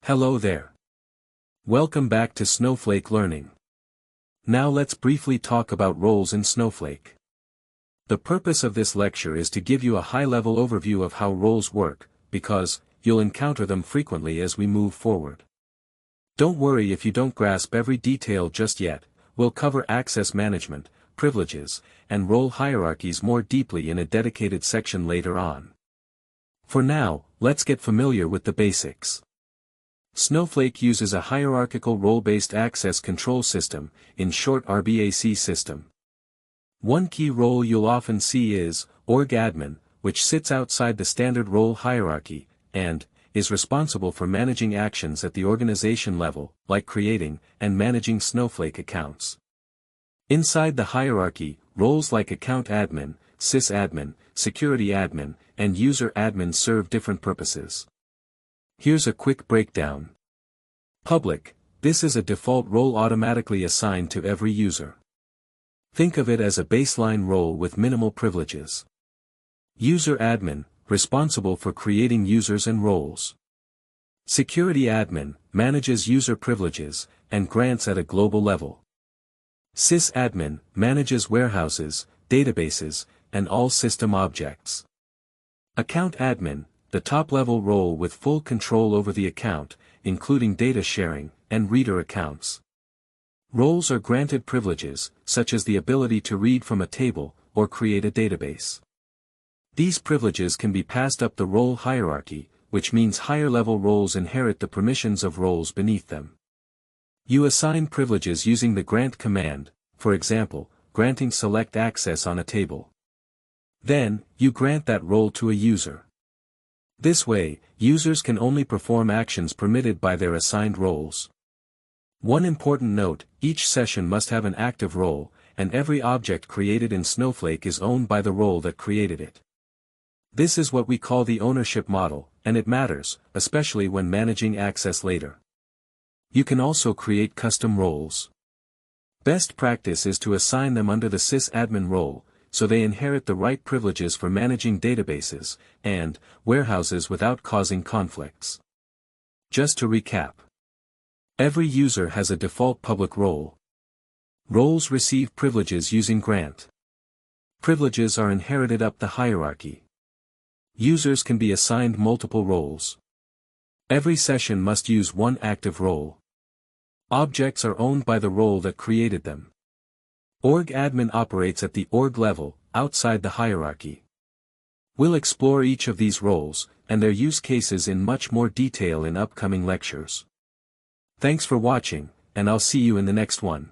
Hello there. Welcome back to Snowflake Learning. Now let's briefly talk about roles in Snowflake. The purpose of this lecture is to give you a high-level overview of how roles work, because you'll encounter them frequently as we move forward. Don't worry if you don't grasp every detail just yet. We'll cover access management, privileges, and role hierarchies more deeply in a dedicated section later on. For now, let's get familiar with the basics. Snowflake uses a hierarchical role-based access control system, in short RBAC system. One key role you'll often see is org admin, which sits outside the standard role hierarchy, and is responsible for managing actions at the organization level, like creating and managing Snowflake accounts. Inside the hierarchy, roles like account admin, sysadmin, security admin, and user admin serve different purposes. Here's a quick breakdown. Public, this is a default role automatically assigned to every user. Think of it as a baseline role with minimal privileges. User admin, responsible for creating users and roles. Security admin, manages user privileges, and grants at a global level. Sysadmin, manages warehouses, databases, and all system objects. Account admin, the top-level role with full control over the account, including data sharing, and reader accounts. Roles are granted privileges, such as the ability to read from a table, or create a database. These privileges can be passed up the role hierarchy, which means higher-level roles inherit the permissions of roles beneath them. You assign privileges using the grant command, for example, granting select access on a table. Then, you grant that role to a user. This way, users can only perform actions permitted by their assigned roles. One important note, each session must have an active role, and every object created in Snowflake is owned by the role that created it. This is what we call the ownership model, and it matters, especially when managing access later. You can also create custom roles. Best practice is to assign them under the sysadmin role, so they inherit the right privileges for managing databases and warehouses without causing conflicts. Just to recap. Every user has a default public role. Roles receive privileges using grant. Privileges are inherited up the hierarchy. Users can be assigned multiple roles. Every session must use one active role. Objects are owned by the role that created them. Org admin operates at the org level, outside the hierarchy. We'll explore each of these roles, and their use cases in much more detail in upcoming lectures. Thanks for watching, and I'll see you in the next one.